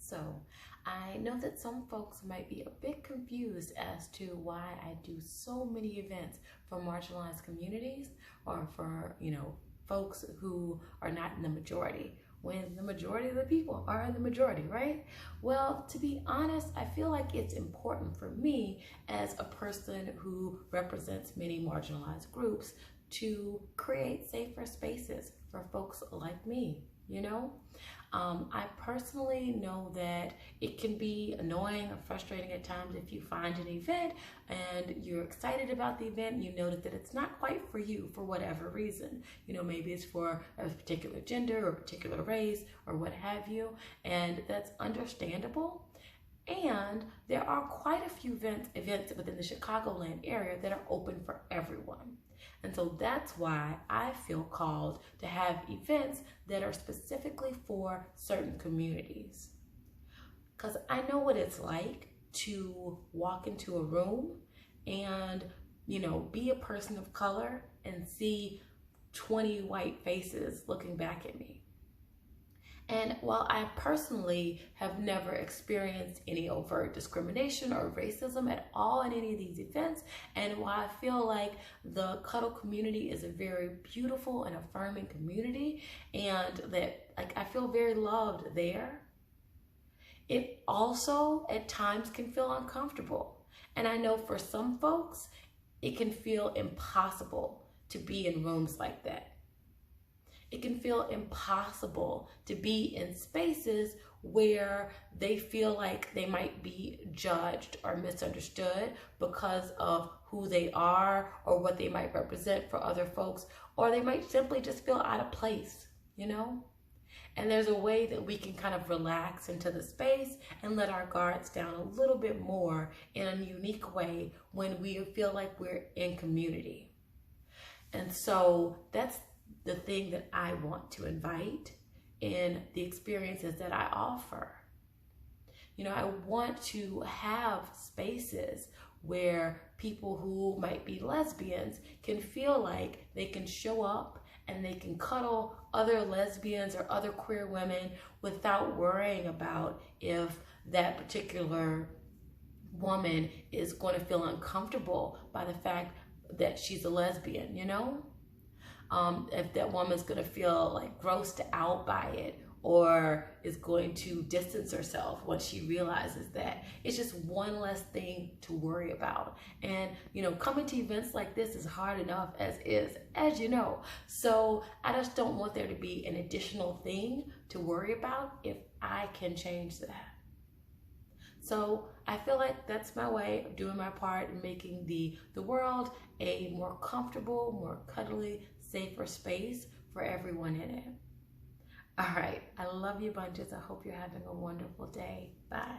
So I know that some folks might be a bit confused as to why I do so many events for marginalized communities or for, folks who are not in the majority, when the majority of the people are in the majority, right? Well, to be honest, I feel like it's important for me as a person who represents many marginalized groups to create safer spaces for folks like me, I personally know that it can be annoying or frustrating at times if you find an event and you're excited about the event, you notice that it's not quite for you for whatever reason. Maybe it's for a particular gender or a particular race or what have you, and that's understandable. And there are quite a few events within the Chicagoland area that are open for everyone. And so that's why I feel called to have events that are specifically for certain communities. Because I know what it's like to walk into a room and, be a person of color and see 20 white faces looking back at me. And while I personally have never experienced any overt discrimination or racism at all in any of these events, and while I feel like the Cuddle community is a very beautiful and affirming community, and that I feel very loved there, it also at times can feel uncomfortable. And I know for some folks, it can feel impossible to be in rooms like that. It can feel impossible to be in spaces where they feel like they might be judged or misunderstood because of who they are or what they might represent for other folks, or they might simply just feel out of place, And there's a way that we can kind of relax into the space and let our guards down a little bit more in a unique way when we feel like we're in community. And so that's the thing that I want to invite in the experiences that I offer. I want to have spaces where people who might be lesbians can feel like they can show up and they can cuddle other lesbians or other queer women without worrying about if that particular woman is going to feel uncomfortable by the fact that she's a lesbian, if that woman's going to feel like grossed out by it or is going to distance herself once she realizes that. It's just one less thing to worry about. And, coming to events like this is hard enough as you know. So I just don't want there to be an additional thing to worry about if I can change that. So I feel like that's my way of doing my part in making the world a more comfortable, more cuddly, safer space for everyone in it. All right, I love you bunches. I hope you're having a wonderful day. Bye.